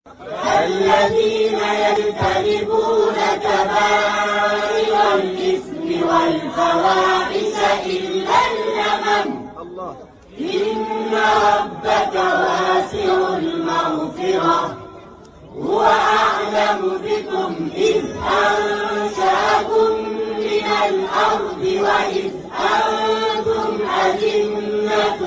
الذين يجتنبون كبائر الإثم والفواحش إلا اللمم إن ربك واسع المغفرة هو أعلم بكم إذ أنشأكم من الأرض وإذ أنتم أجنة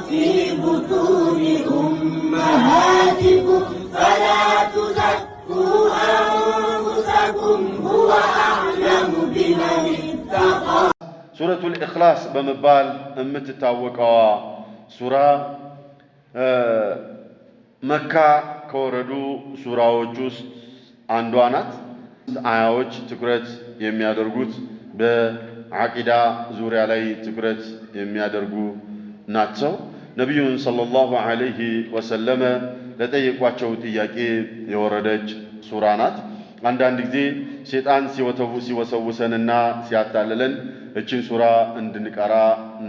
في بطون أمهاتكم فلا تزكوا أنفسكم هو أعلم بمن اتقى. سورة الإخلاص بمبال التتاوقوا سورة مكة كوردو سورة وجوست عندوانات آيوش تكرت يميادرغوت بعقيدة زوري علي تكرت يميادرغو ناتسو نبي صلى الله عليه وسلم ለጠየቋቸው ጥያቄ የወረደች ሱራ ናት። አንዳንድ ጊዜ ሸይጣን ሲወሰውሰንና ሲያታልለን እቺን ሱራ እንድንቀራ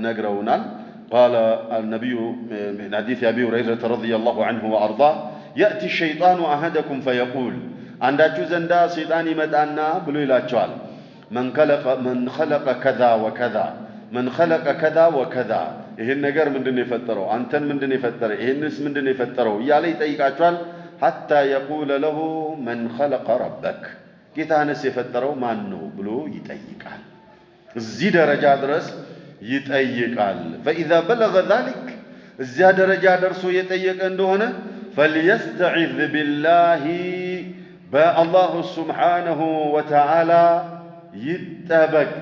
ነግረውናል። قال النبي من حديث أبي هريرة رضي الله عنه وأرضاه يأتي الشيطان أحدكم فيقول عندك زندا شيطان يمጣና ብሎ ይላቸዋል من خلق كذا وكذا من خلق كذا وكذا ይሄን ነገር ምንድነው የፈጠረው አንተን ምንድነው የፈጠረው ይሄንስ ምንድነው የፈጠረው እያለ ይጠይቃቸዋል حتى يقول له من خلق ربك ጌታንስ የፈጠረው ማን ነው ብሎ ይጠይቃል እዚህ ደረጃ ድረስ ይጠይቃል فاذا بلغ ذلك እዚያ ደረጃ ደርሶ የጠየቀ እንደሆነ فليستعذ بالله بالله سبحانه وتعالى يتبك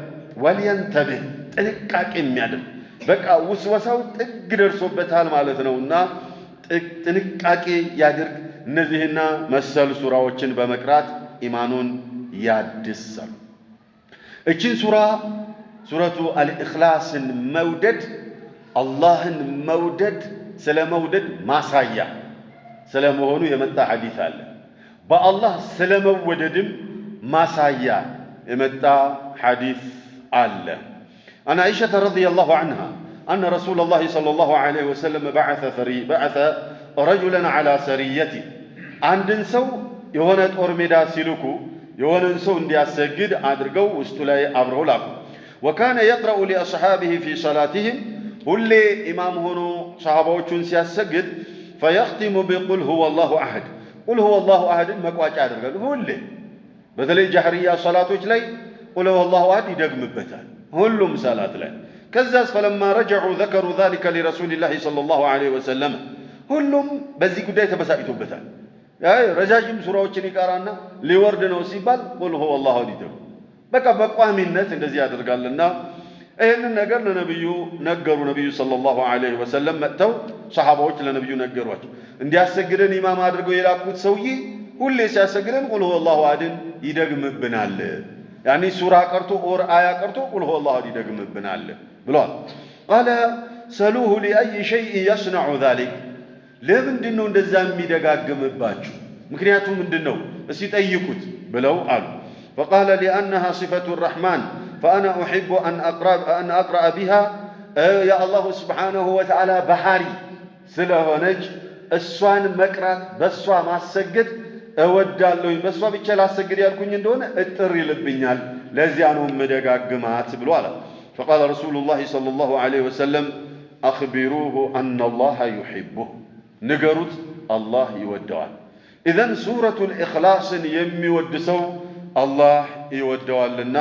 ولينتبه ጥንቃቄ የሚያደርግ በቃ ውስወሳው ጥግ ደርሶበታል ማለት ነውና ጥንቃቄ ያድርግ እነዚህና መሰል ሱራዎችን በመቅራት ኢማኑን ያድሳል እቺን ሱረቱ አልኢኽላስን መውደድ አላህን መውደድ ስለመውደድ ማሳያ ስለመሆኑ የመጣ ሐዲስ አለ በአላህ ስለመወደድም ማሳያ የመጣ ሐዲስ አለ عن عائشة رضي الله عنها أن رسول الله صلى الله عليه وسلم بعث رجلا على سريته عند سو يهونت أرمدا سلوكو يهونن سو اندي أسجد أدرجو واستلاي أبره لاكو وكان يقرأ لأصحابه في صلاتهم كل إمام هنو صحابه تنسي أسجد فيختم بقل هو الله أحد قل هو الله أحد ما قواج أدرجو هو اللي بدل جهرية صلاته جلي قل هو الله أحد يدقم بتان ሁሉም ሰላት ላይ ከዛስ فلما رجعوا ذكروا ذلك لرسول الله صلى الله عليه وسلم ሁሉም በዚህ ጉዳይ ተበሳጭቶበታል ረጃጅም ሱራዎችን ይቀራና ሊወርድ ነው ሲባል قل هو الله احد በቃ በቋሚነት እንደዚህ ያደርጋልና ይሄንን ነገር ለነብዩ ነገሩ ነብዩ ሰለላሁ ዐለይሂ ወሰለም መጥተው ሱሐባዎች ለነብዩ ነገሯቸው እንዲያሰግደን ኢማም አድርገው የላኩት ሰውዬ ሁሌ ሲያሰግደን قل هو الله احد ይደግምብናል يعني سورة قرتو اور آية قرتو قل هو الله دي دقم بنال بلال قال سألوه لأي شيء يصنع ذلك ليه من دنو اندزام ميدقاقم باجو مكنياتو من دنو بس يتأيكوت بلو قال فقال لأنها صفة الرحمن فأنا أحب أن أقرأ بها يا الله سبحانه وتعالى بحاري سله نج السوان مكرات بسوا ما السجد እወዳለሁኝ በሷ ብቻ ላሰግድ ያልኩኝ እንደሆነ እጥር ይልብኛል ለዚያ ነው መደጋግማት ብሎ አለ فقال رسول الله صلى الله عليه وسلم اخبروه ان الله يحبه ንገሩት አላህ ይወደዋል اذا سوره الاخلاص የሚወድሰው አላህ ይወደዋልና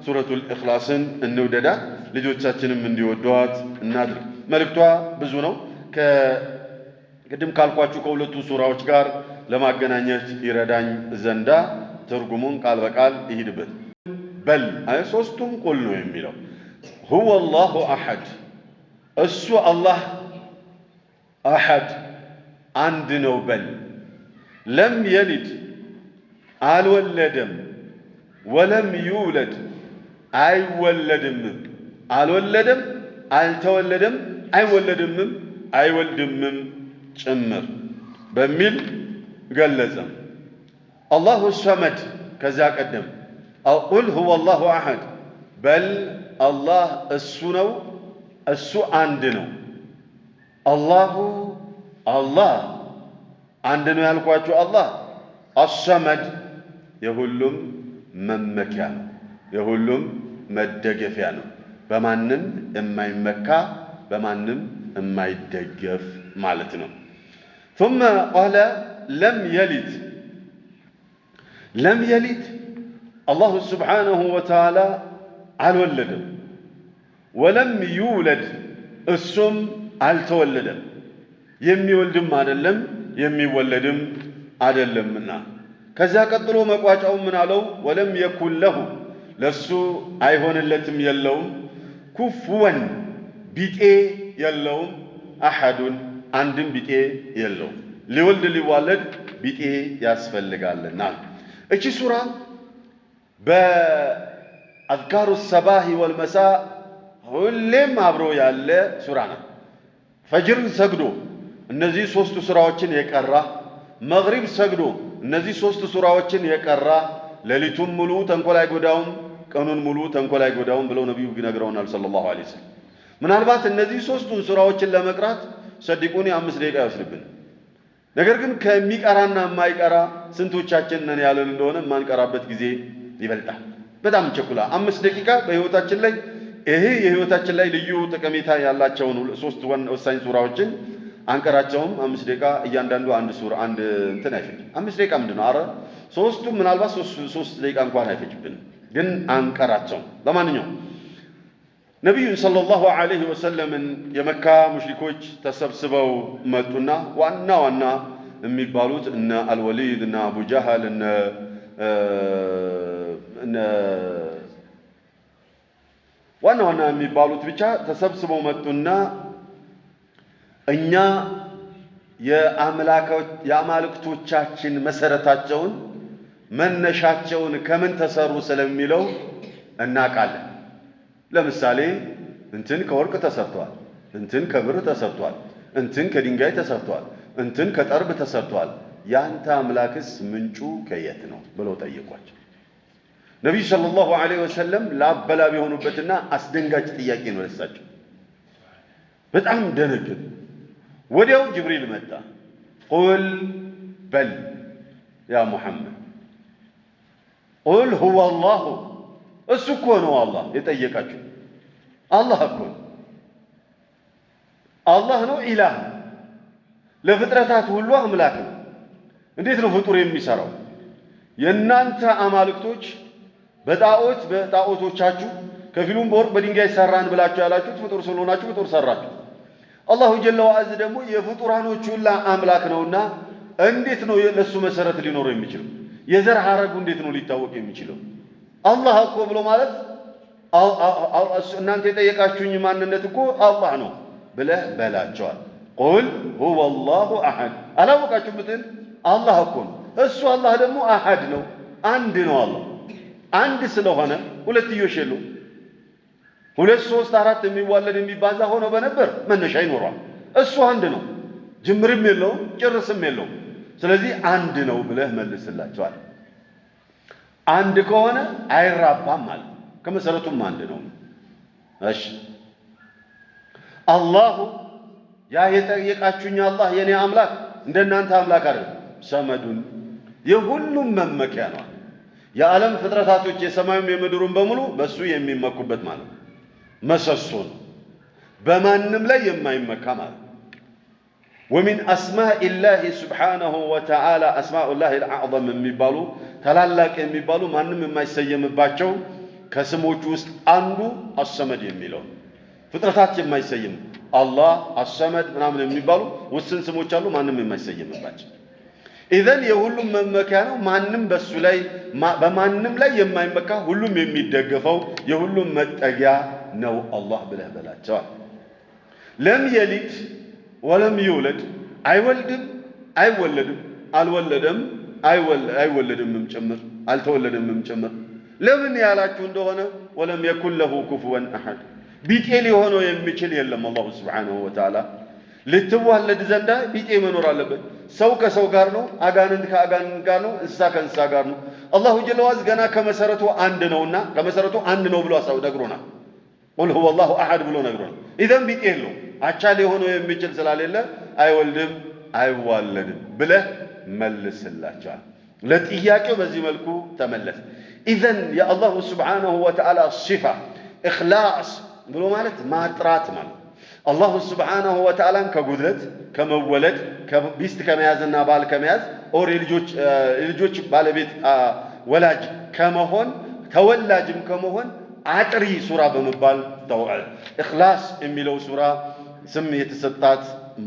سوره الاخلاص እንውደዳት ልጆቻችንም እንዲወዷት እናድርግ መልእክቷ ብዙ ነው ከቅድም ካልኳችሁ ከሁለቱ ሱራዎች ጋር ለማገናኘት ይረዳኝ ዘንዳ ትርጉሙን ቃል በቃል ይሄድበት በል ሶስቱም ቁል ነው የሚለው هو الله احد እሱ አላህ አሐድ አንድ ነው በል ለም የሊድ አልወለደም ወለም ይውለድ አይወለድም አልወለደም አልተወለደም አይወለድም አይወልድም ጭምር በሚል ገለጸም الله الصمد كذا قدم أو قل هو الله أحد بل الله السنو السو عندنا الله አንድ ነው ያልኳችሁ አላህ አሰመድ የሁሉም መመኪያ ነው፣ የሁሉም መደገፊያ ነው። በማንም የማይመካ በማንም የማይደገፍ ማለት ነው። ثم قال لم يلد لم يلد الله سبحانه وتعالى አልወለደም። ወለም ይውለድ እሱም አልተወለደም። የሚወልድም አይደለም የሚወለድም አይደለምና ከዛ ቀጥሎ መቋጫው ምን አለው? ወለም የኩን ለሁ ለሱ አይሆንለትም የለውም ኩፍወን ቢጤ የለውም አሐዱን አንድም ቢጤ የለውም። ሊወልድ ሊዋለድ ቢጤ ያስፈልጋልና እቺ ሱራ በአዝካሩ ሰባሂ ወልመሳ ሁሌም አብሮ ያለ ሱራ ናት። ፈጅር ሰግዶ እነዚህ ሶስቱ ሱራዎችን የቀራ መግሪብ ሰግዶ እነዚህ ሶስቱ ሱራዎችን የቀራ ሌሊቱን ሙሉ ተንኮል አይጎዳውም ቀኑን ሙሉ ተንኮል አይጎዳውም ብለው ነብዩ ይነግረውናል ሰለላሁ ዐለይሂ ወሰለም። ምናልባት እነዚህ ሶስቱን ሱራዎችን ለመቅራት ሰድቁኒ 5 ደቂቃ ይወስድብን። ነገር ግን ከሚቀራና የማይቀራ ስንቶቻችን ነን ያለን እንደሆነ ማንቀራበት ጊዜ ይበልጣል። በጣም ቸኩላ 5 ደቂቃ በህይወታችን ላይ ይሄ የህይወታችን ላይ ልዩ ጠቀሜታ ያላቸውን ሶስት ወሳኝ ሱራዎችን አንቀራቸውም። 5 ደቂቃ እያንዳንዱ አንድ ሱራ አንድ እንትን አይፈጅም። 5 ደቂቃ ምንድነው? አረ ሶስቱም ምናልባት 3 ደቂቃ እንኳን አይፈጅብን፣ ግን አንቀራቸው። ለማንኛውም ነብዩ ሰለላሁ ዐለይሂ ወሰለም የመካ ሙሽሪኮች ተሰብስበው መጡና ዋና ዋና የሚባሉት እነ አልወሊድ እና አቡ ጀህል እነ ዋና ዋና የሚባሉት ብቻ ተሰብስበው መጡና እኛ የአማልክቶቻችን መሰረታቸውን መነሻቸውን ከምን ተሰሩ ስለሚለው እናቃለን። ለምሳሌ እንትን ከወርቅ ተሰርቷል፣ እንትን ከብር ተሰርቷል፣ እንትን ከድንጋይ ተሰርቷል፣ እንትን ከጠርብ ተሰርቷል። ያንተ አምላክስ ምንጩ ከየት ነው ብለው ጠየቋቸው። ነብዩ ሰለላሁ ዐለይሂ ወሰለም ላበላ ቢሆኑበትና አስደንጋጭ ጥያቄ ነው ለሳቸው። በጣም ደነገጡ። ወዲያው ጅብሪል መጣ። ቁል በል ያ ሙሐመድ ቁል ሁወ አላሁ እሱ እኮ ነው አላህ የጠየቃችሁ። አላህ እኮ ነው፣ አላህ ነው ኢላህ፣ ለፍጥረታት ሁሉ አምላክ ነው። እንዴት ነው ፍጡር የሚሰራው? የእናንተ አማልክቶች በጣዖቶቻችሁ ከፊሉም በወርቅ በድንጋይ ሰራን ብላችሁ ያላችሁት ፍጡር ስለሆናችሁ ፍጡር ሰራችሁ። አላሁ ጀለ ወዐዝ ደግሞ የፍጡራኖች ሁሉ አምላክ ነውና እንዴት ነው ለሱ መሰረት ሊኖረው የሚችለው? የዘር ሐረጉ እንዴት ነው ሊታወቅ የሚችለው? አላህ እኮ ብሎ ማለት እናንተ የጠየቃችሁኝ ማንነት እኮ አላህ ነው ብለህ በላቸዋል። ቁል ሁወ አላሁ አሐድ አላወቃችሁም ብትል አላህ እኮ ነው። እሱ አላህ ደግሞ አሐድ ነው፣ አንድ ነው። አላህ አንድ ስለሆነ ሁለትዮሽ የለውም። 2 3 4 የሚዋለድ የሚባዛ ሆኖ በነበር መነሻ ይኖረዋል። እሱ አንድ ነው፣ ጅምርም የለውም ጭርስም የለውም። ስለዚህ አንድ ነው ብለህ መልስላቸዋል። አንድ ከሆነ አይራባም ማለት ከመሰረቱም አንድ ነው። እሺ አላሁ ያ የጠየቃችሁኝ አላህ የኔ አምላክ እንደናንተ አምላክ አይደለም። ሰመዱን የሁሉም መመኪያ ነው። የዓለም ፍጥረታቶች የሰማዩም የምድሩም በሙሉ በሱ የሚመኩበት ማለት ነው። መሰሶ ነው፣ በማንም ላይ የማይመካ ማለት ነው። ومن أسماء الله سبحانه وتعالى أسماء الله الأعظم የሚባሉ ታላላቅ የሚባሉ ማንም የማይሰየምባቸው ከስሞቹ ውስጥ አንዱ አሰመድ የሚለው ፍጥረታት የማይሰየም አላህ አሰመድ ምናምን የሚባሉ ውስን ስሞች አሉ፣ ማንም የማይሰየምባቸው። ኢዘን የሁሉም መመኪያ ነው። ማንም በሱ ላይ በማንም ላይ የማይመካ ሁሉም የሚደገፈው የሁሉም መጠጊያ ነው አላህ ብለህ በላቸዋል። ለም የሊድ ወለም ይውለድ አይወልድም አይወለድም፣ አልወለደም አይወለድምም ጭምር አልተወለደምም ጭምር። ለምን ያላችሁ እንደሆነ ወለም የኩን ለሁ ኩፍወን አሐድ ቢጤ ሊሆነው የሚችል የለም። አላሁ ሱብሓነሁ ወተዓላ ልትዋለድ ዘንዳ ቢጤ መኖር አለበት። ሰው ከሰው ጋር ነው፣ አጋንንት ከአጋንንት ጋር ነው፣ እንስሳ ከእንስሳ ጋር ነው። አላሁ ጀለ ወዐዝ ገና ከመሰረቱ አንድ ነውና ከመሰረቱ አንድ ነው ብሎ ነግሮናል። ቁል ሁወ አላሁ አሐድ ብሎ ነግሮናል። ኢዘን ቢጤ የለውም፣ አቻ ሊሆነው የሚችል ስላሌለ አይወልድም አይዋለድም ብለህ መልስላቸዋል። ለጥያቄው በዚህ መልኩ ተመለስ። ኢዘን የአላሁ ስብሓነሁ ወተዓላ ሲፋ ኢኽላስ ብሎ ማለት ማጥራት ማለት አላሁ ስብሓነሁ ወተዓላን ከጉድለት ከመወለድ ሚስት ከመያዝና ባል ከመያዝ ኦር የልጆች ባለቤት ወላጅ ከመሆን ተወላጅም ከመሆን አጥሪ ሱራ በመባል ተወዓል። ኢኽላስ የሚለው ሱራ ስም የተሰጣት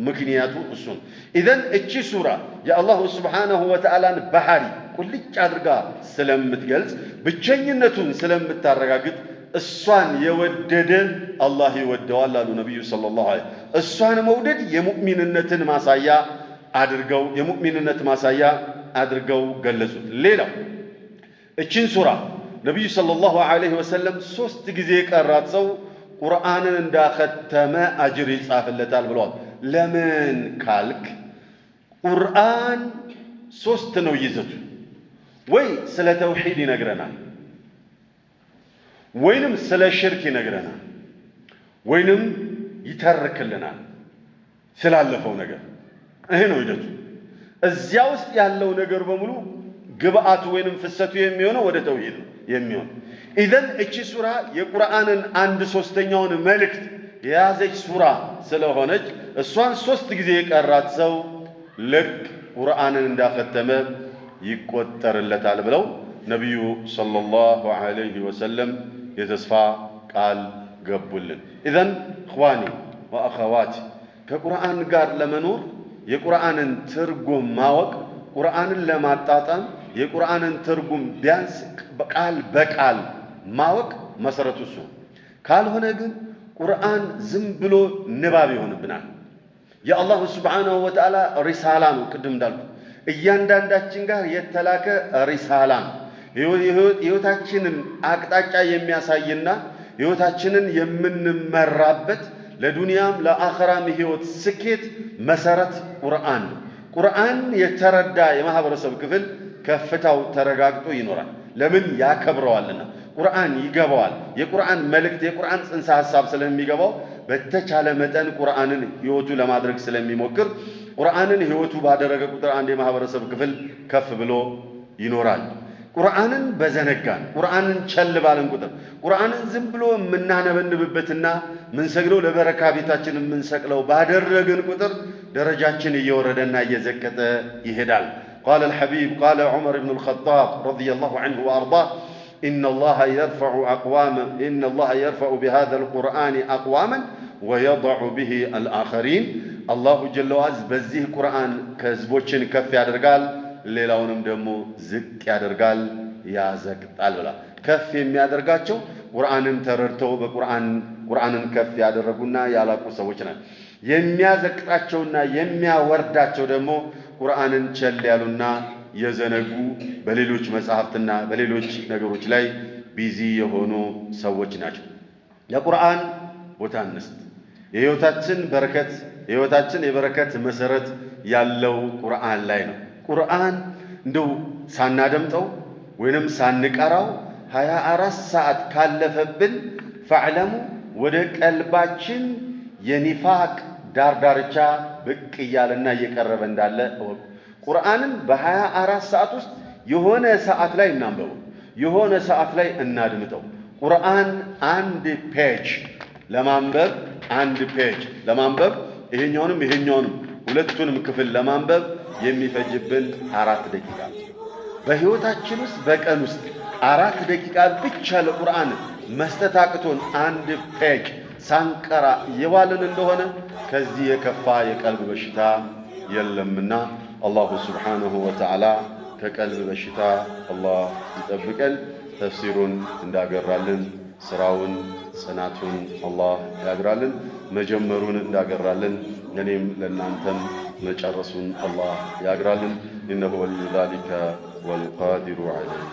ምክንያቱ እሱን። ኢዘን እቺ ሱራ የአላሁ ስብሓነሁ ወተዓላን ባህሪ ቁልጭ አድርጋ ስለምትገልጽ ብቸኝነቱን ስለምታረጋግጥ እሷን የወደደ አላህ ይወደዋል አሉ ነቢዩ ሰለላሁ ዐለይሂ ወሰለም። እሷን መውደድ የሙእሚንነትን ማሳያ አድርገው ገለጹት። ሌላው እቺን ሱራ ነቢዩ ሰለላሁ ዐለይሂ ወሰለም 3 ጊዜ የቀራት ሰው ቁርአንን እንዳኸተመ አጅር ይጻፍለታል ብለዋል። ለምን ካልክ ቁርአን 3 ነው ይዘቱ። ወይ ስለ ተውሂድ ይነግረናል፣ ወይንም ስለ ሽርክ ይነግረናል፣ ወይንም ይተርክልናል ስላለፈው ነገር። ይሄ ነው ይዘቱ። እዚያ ውስጥ ያለው ነገር በሙሉ ግብአቱ ወይንም ፍሰቱ የሚሆነው ወደ ተውሂድ ነው የሚሆነው። ኢዘን እቺ ሱራ የቁርአንን 1/3ኛውን መልእክት የያዘች ሱራ ስለሆነች እሷን 3 ጊዜ የቀራት ሰው ልክ ቁርአንን እንዳኸተመ ይቆጠርለታል ብለው ነቢዩ ሰለላሁ ዐለይሂ ወሰለም የተስፋ ቃል ገቡልን። ኢዘን እኽዋኒ ወአኸዋቲ ከቁርአን ጋር ለመኖር የቁርአንን ትርጉም ማወቅ፣ ቁርአንን ለማጣጣም የቁርአንን ትርጉም ቢያንስ ቃል በቃል ማወቅ መሰረቱ እሱ። ካልሆነ ግን ቁርአን ዝም ብሎ ንባብ ይሆንብናል። የአላሁ ስብሓነሁ ወተዓላ ሪሳላ ነው። ቅድም እንዳልኩት እያንዳንዳችን ጋር የተላከ ሪሳላ ነው። ሕይወታችንን አቅጣጫ የሚያሳይና ሕይወታችንን የምንመራበት ለዱንያም ለአኸራም ሕይወት ስኬት መሰረት ቁርአን ነው። ቁርአን የተረዳ የማህበረሰብ ክፍል ከፍታው ተረጋግጦ ይኖራል። ለምን? ያከብረዋልና። ቁርአን ይገባዋል። የቁርአን መልእክት የቁርአን ጽንሰ ሐሳብ ስለሚገባው በተቻለ መጠን ቁርአንን ሕይወቱ ለማድረግ ስለሚሞክር ቁርአንን ሕይወቱ ባደረገ ቁጥር አንድ የማህበረሰብ ክፍል ከፍ ብሎ ይኖራል። ቁርአንን በዘነጋን ቁርአንን ቸል ባለን ቁጥር ቁርአንን ዝም ብሎ የምናነበንብበትና ምንሰግደው ለበረካ ቤታችን የምንሰቅለው ባደረግን ቁጥር ደረጃችን እየወረደና እየዘቀጠ ይሄዳል። قال الحبيب قال عمر بن الخطاب رضي الله عنه وأرضاه إن الله يرفع بهذا القرآن أقواما ويضع به الآخرين الله جل وعز بزيه قرآن كذبوشن كف يادرقال ሌላውንም ደግሞ ዝቅ ያደርጋል ያዘቅጣል ብላ ከፍ የሚያደርጋቸው ቁርአንን ተረድተው ቁርአንን ከፍ ያደረጉና ያላቁ ሰዎች ናቸው። የሚያዘቅጣቸውና የሚያወርዳቸው ደግሞ ቁርአንን ቸል ያሉና የዘነጉ በሌሎች መጻሕፍትና በሌሎች ነገሮች ላይ ቢዚ የሆኑ ሰዎች ናቸው። ለቁርአን ቦታ እንስጥ። የሕይወታችን የበረከት መሰረት ያለው ቁርአን ላይ ነው። ቁርአን እንደው ሳናደምጠው ወይንም ሳንቀራው 24 ሰዓት ካለፈብን ፈዕለሙ ወደ ቀልባችን የኒፋቅ ዳርዳርቻ ብቅ እያለና እየቀረበ እንዳለ እወቁ። ቁርአንን በ24 ሰዓት ውስጥ የሆነ ሰዓት ላይ እናንበው፣ የሆነ ሰዓት ላይ እናድምጠው። ቁርአን አንድ ፔጅ ለማንበብ ይሄኛውንም ሁለቱንም ክፍል ለማንበብ የሚፈጅብን 4 ደቂቃ። በህይወታችን ውስጥ በቀን ውስጥ 4 ደቂቃ ብቻ ለቁርአን መስጠት አቅቶን አንድ ፔጅ ሳንቀራ የዋልን እንደሆነ ከዚህ የከፋ የቀልብ በሽታ የለምና አላሁ ሱብሓነሁ ወተዓላ ከቀልብ በሽታ አላህ ይጠብቀን። ተፍሲሩን እንዳገራልን ስራውን ጽናቱን አላህ ያግራልን። መጀመሩን እንዳገራልን ለኔም ለናንተም መጨረሱን አላህ ያግራልን። ኢነሁ ወሊዩ ዛሊከ ወልቃዲሩ ዐለይህ